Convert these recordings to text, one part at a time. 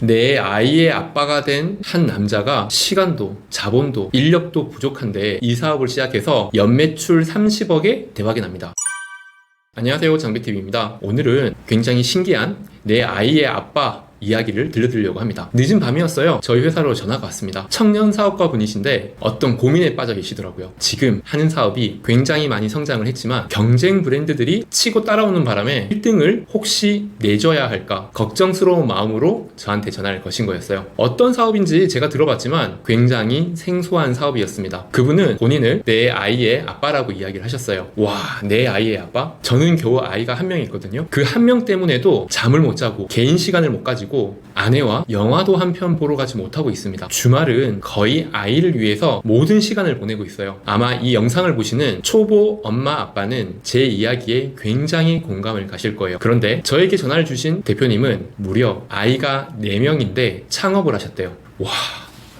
내 아이의 아빠가 된 한 남자가 시간도 자본도 인력도 부족한데 이 사업을 시작해서 연매출 30억에 대박이 납니다. 안녕하세요, 장비TV입니다. 오늘은 굉장히 신기한 내 아이의 아빠 이야기를 들려드리려고 합니다. 늦은 밤이었어요. 저희 회사로 전화가 왔습니다. 청년 사업가 분이신데 어떤 고민에 빠져 계시더라고요. 지금 하는 사업이 굉장히 많이 성장을 했지만 경쟁 브랜드들이 치고 따라오는 바람에 1등을 혹시 내줘야 할까 걱정스러운 마음으로 저한테 전화를 거신 거였어요. 어떤 사업인지 제가 들어봤지만 굉장히 생소한 사업이었습니다. 그분은 본인을 내 아이의 아빠라고 이야기를 하셨어요. 와, 내 아이의 아빠? 저는 겨우 아이가 한 명 있거든요. 그 한 명 때문에도 잠을 못 자고 개인 시간을 못 가지고 아내와 영화도 한 편 보러 가지 못하고 있습니다. 주말은 거의 아이를 위해서 모든 시간을 보내고 있어요. 아마 이 영상을 보시는 초보 엄마 아빠는 제 이야기에 굉장히 공감을 가실 거예요. 그런데 저에게 전화를 주신 대표님은 무려 아이가 4명인데 창업을 하셨대요. 와,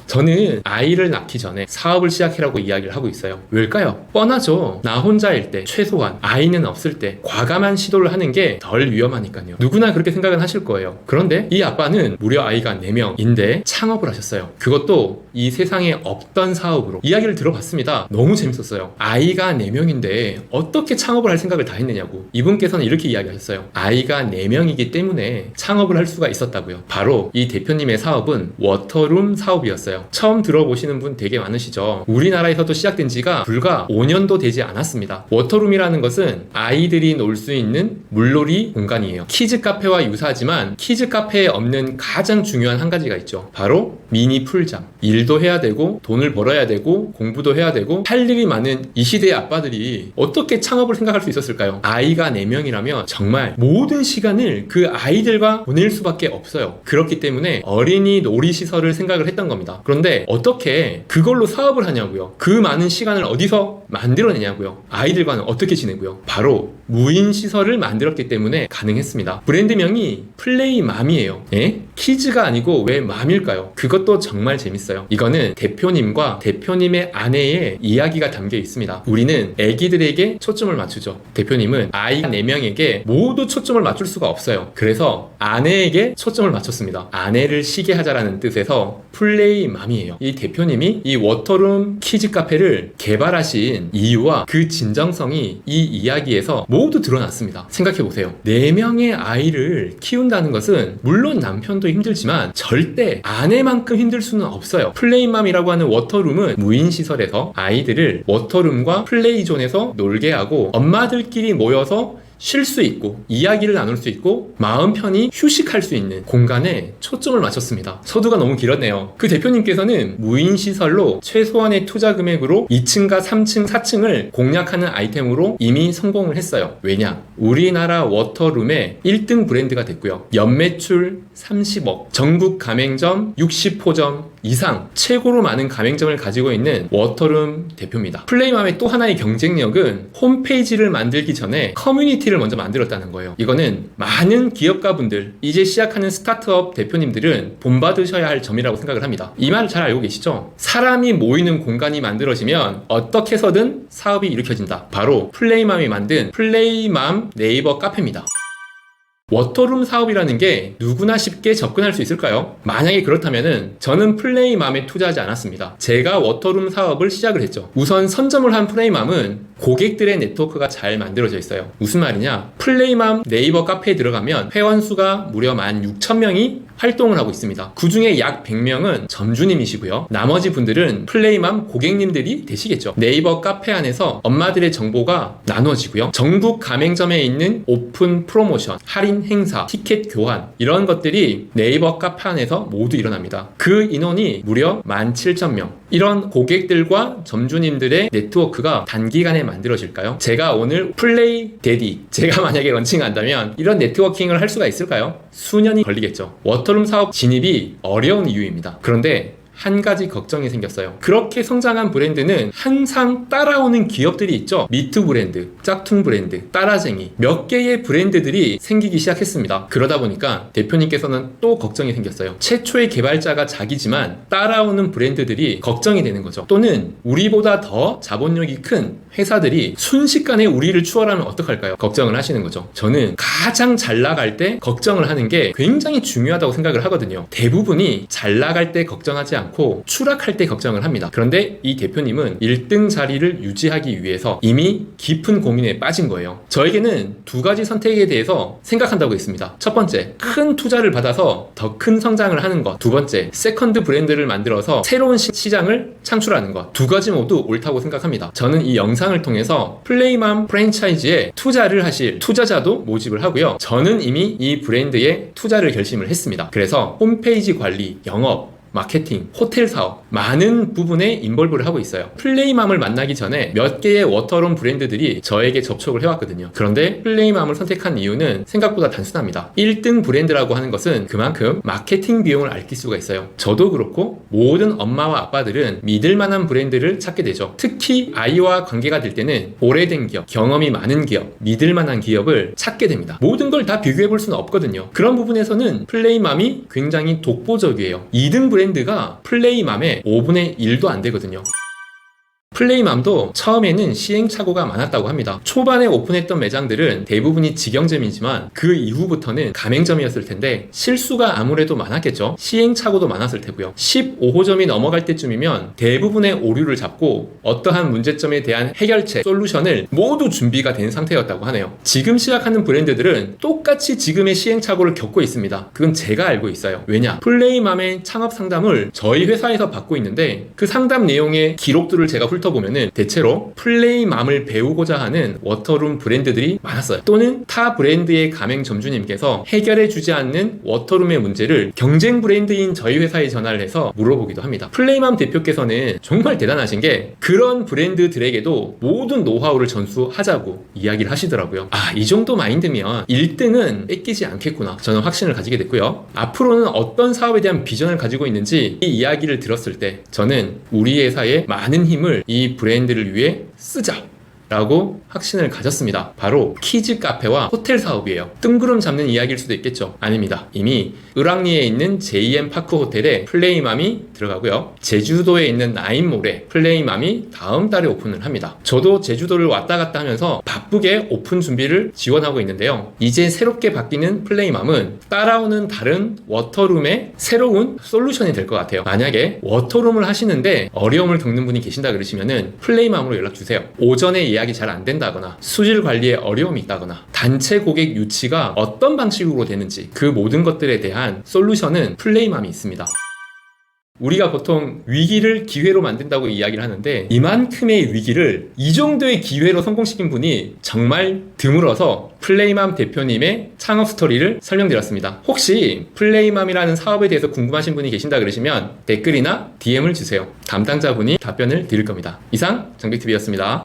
저는 아이를 낳기 전에 사업을 시작해라고 이야기를 하고 있어요. 왜일까요? 뻔하죠. 나 혼자일 때, 최소한 아이는 없을 때 과감한 시도를 하는 게 덜 위험하니까요. 누구나 그렇게 생각은 하실 거예요. 그런데 이 아빠는 무려 아이가 4명인데 창업을 하셨어요. 그것도 이 세상에 없던 사업으로. 이야기를 들어봤습니다. 너무 재밌었어요. 아이가 4명인데 어떻게 창업을 할 생각을 다 했느냐고. 이분께서는 이렇게 이야기하셨어요. 아이가 4명이기 때문에 창업을 할 수가 있었다고요. 바로 이 대표님의 사업은 워터룸 사업이었어요. 처음 들어보시는 분 되게 많으시죠. 우리나라에서도 시작된 지가 불과 5년도 되지 않았습니다. 워터룸이라는 것은 아이들이 놀 수 있는 물놀이 공간이에요. 키즈 카페와 유사하지만 키즈 카페에 없는 가장 중요한 한 가지가 있죠. 바로 미니 풀장. 일도 해야 되고 돈을 벌어야 되고 공부도 해야 되고 할 일이 많은 이 시대의 아빠들이 어떻게 창업을 생각할 수 있었을까요? 아이가 4명이라면 정말 모든 시간을 그 아이들과 보낼 수밖에 없어요. 그렇기 때문에 어린이 놀이시설을 생각을 했던 겁니다. 그런데 어떻게 그걸로 사업을 하냐고요? 그 많은 시간을 어디서 만들어내냐고요? 아이들과는 어떻게 지내고요? 바로 무인시설을 만들었기 때문에 가능했습니다. 브랜드명이 플레이맘이에요. 예? 키즈가 아니고 왜 맘일까요? 그것도 정말 재밌어요. 이거는 대표님과 대표님의 아내의 이야기가 담겨 있습니다. 우리는 애기들에게 초점을 맞추죠. 대표님은 아이 4명에게 모두 초점을 맞출 수가 없어요. 그래서 아내에게 초점을 맞췄습니다. 아내를 쉬게 하자라는 뜻에서 플레이맘이에요. 이 대표님이 이 워터룸 키즈 카페를 개발하신 이유와 그 진정성이 이 이야기에서 모두 드러났습니다. 생각해보세요. 4명의 아이를 키운다는 것은 물론 남편도 힘들지만 절대 아내만큼 힘들 수는 없어요. 플레이맘이라고 하는 워터룸은 무인시설에서 아이들을 워터룸과 플레이존에서 놀게 하고 엄마들끼리 모여서 쉴 수 있고 이야기를 나눌 수 있고 마음 편히 휴식할 수 있는 공간에 초점을 맞췄습니다. 서두가 너무 길었네요. 그 대표님께서는 무인시설로 최소한의 투자 금액으로 2층과 3층, 4층을 공략하는 아이템으로 이미 성공을 했어요. 왜냐? 우리나라 워터룸의 1등 브랜드가 됐고요. 연매출 30억, 전국 가맹점 60호점 이상 최고로 많은 가맹점을 가지고 있는 워터룸 대표입니다. 플레이맘의 또 하나의 경쟁력은 홈페이지를 만들기 전에 커뮤니티를 먼저 만들었다는 거예요. 이거는 많은 기업가분들, 이제 시작하는 스타트업 대표님들은 본받으셔야 할 점이라고 생각을 합니다. 이 말을 잘 알고 계시죠? 사람이 모이는 공간이 만들어지면 어떻게 해서든 사업이 일으켜진다. 바로 플레이맘이 만든 플레이맘 네이버 카페입니다. 워터룸 사업이라는 게 누구나 쉽게 접근할 수 있을까요? 만약에 그렇다면은 저는 플레이맘에 투자하지 않았습니다. 제가 워터룸 사업을 시작을 했죠. 우선 선점을 한 플레이맘은 고객들의 네트워크가 잘 만들어져 있어요. 무슨 말이냐? 플레이맘 네이버 카페에 들어가면 회원수가 무려 16,000명이 활동을 하고 있습니다. 그 중에 약 100명은 점주님이시고요. 나머지 분들은 플레이맘 고객님들이 되시겠죠. 네이버 카페 안에서 엄마들의 정보가 나눠지고요. 전국 가맹점에 있는 오픈 프로모션, 할인 행사, 티켓 교환 이런 것들이 네이버 카페 안에서 모두 일어납니다. 그 인원이 무려 17,000명. 이런 고객들과 점주님들의 네트워크가 단기간에 만들어질까요? 제가 오늘 플레이 데디, 제가 만약에 런칭한다면 이런 네트워킹을 할 수가 있을까요? 수년이 걸리겠죠. 워터룸 사업 진입이 어려운 이유입니다. 그런데 한 가지 걱정이 생겼어요. 그렇게 성장한 브랜드는 항상 따라오는 기업들이 있죠. 미투 브랜드, 짝퉁 브랜드, 따라쟁이 몇 개의 브랜드들이 생기기 시작했습니다. 그러다 보니까 대표님께서는 또 걱정이 생겼어요. 최초의 개발자가 자기지만 따라오는 브랜드들이 걱정이 되는 거죠. 또는 우리보다 더 자본력이 큰 회사들이 순식간에 우리를 추월하면 어떡할까요? 걱정을 하시는 거죠. 저는 가장 잘 나갈 때 걱정을 하는 게 굉장히 중요하다고 생각을 하거든요. 대부분이 잘 나갈 때 걱정하지 않고 추락할 때 걱정을 합니다. 그런데 이 대표님은 1등 자리를 유지하기 위해서 이미 깊은 고민에 빠진 거예요. 저에게는 두 가지 선택에 대해서 생각한다고 했습니다. 첫 번째, 큰 투자를 받아서 더 큰 성장을 하는 것. 두 번째, 세컨드 브랜드를 만들어서 새로운 시장을 창출하는 것. 두 가지 모두 옳다고 생각합니다. 저는 이 영상을 통해서 플레이맘 프랜차이즈에 투자를 하실 투자자도 모집을 하고요. 저는 이미 이 브랜드에 투자를 결심을 했습니다. 그래서 홈페이지 관리, 영업, 마케팅, 호텔 사업 많은 부분에 인볼브를 하고 있어요. 플레이맘을 만나기 전에 몇 개의 워터룸 브랜드들이 저에게 접촉을 해왔거든요. 그런데 플레이맘을 선택한 이유는 생각보다 단순합니다. 1등 브랜드라고 하는 것은 그만큼 마케팅 비용을 아낄 수가 있어요. 저도 그렇고 모든 엄마와 아빠들은 믿을 만한 브랜드를 찾게 되죠. 특히 아이와 관계가 될 때는 오래된 기업, 경험이 많은 기업, 믿을 만한 기업을 찾게 됩니다. 모든 걸 다 비교해 볼 수는 없거든요. 그런 부분에서는 플레이맘이 굉장히 독보적이에요. 2등 브랜드가 플레이맘의 5분의 1도 안 되거든요. 플레이맘도 처음에는 시행착오가 많았다고 합니다. 초반에 오픈했던 매장들은 대부분이 직영점이지만 그 이후부터는 가맹점이었을 텐데 실수가 아무래도 많았겠죠. 시행착오도 많았을 테고요. 15호점이 넘어갈 때쯤이면 대부분의 오류를 잡고 어떠한 문제점에 대한 해결책, 솔루션을 모두 준비가 된 상태였다고 하네요. 지금 시작하는 브랜드들은 똑같이 지금의 시행착오를 겪고 있습니다. 그건 제가 알고 있어요. 왜냐? 플레이맘의 창업 상담을 저희 회사에서 받고 있는데 그 상담 내용의 기록들을 제가 보면은 대체로 플레이맘을 배우고자 하는 워터룸 브랜드들이 많았어요. 또는 타 브랜드의 가맹점주님께서 해결해주지 않는 워터룸의 문제를 경쟁 브랜드인 저희 회사에 전화를 해서 물어보기도 합니다. 플레이맘 대표께서는 정말 대단하신 게 그런 브랜드들에게도 모든 노하우를 전수하자고 이야기를 하시더라고요. 이 정도 마인드면 1등은 뺏기지 않겠구나. 저는 확신을 가지게 됐고요. 앞으로는 어떤 사업에 대한 비전을 가지고 있는지 이 이야기를 들었을 때 저는 우리 회사에 많은 힘을 이 브랜드를 위해 쓰자 라고 확신을 가졌습니다. 바로 키즈 카페와 호텔 사업이에요. 뜬구름 잡는 이야기일 수도 있겠죠. 아닙니다. 이미 을왕리에 있는 JM 파크 호텔에 플레이맘이 들어가고요. 제주도에 있는 나인몰에 플레이맘이 다음 달에 오픈을 합니다. 저도 제주도를 왔다 갔다 하면서 바쁘게 오픈 준비를 지원하고 있는데요. 이제 새롭게 바뀌는 플레이맘은 따라오는 다른 워터룸의 새로운 솔루션이 될 것 같아요. 만약에 워터룸을 하시는데 어려움을 겪는 분이 계신다 그러시면은 플레이맘으로 연락 주세요. 오전에 예약이 잘 안 된다거나 수질 관리에 어려움이 있다거나 단체 고객 유치가 어떤 방식으로 되는지 그 모든 것들에 대한 솔루션은 플레이맘이 있습니다. 우리가 보통 위기를 기회로 만든다고 이야기를 하는데 이만큼의 위기를 이 정도의 기회로 성공시킨 분이 정말 드물어서 플레이맘 대표님의 창업 스토리를 설명드렸습니다. 혹시 플레이맘이라는 사업에 대해서 궁금하신 분이 계신다 그러시면 댓글이나 DM을 주세요. 담당자분이 답변을 드릴 겁니다. 이상 정비TV였습니다.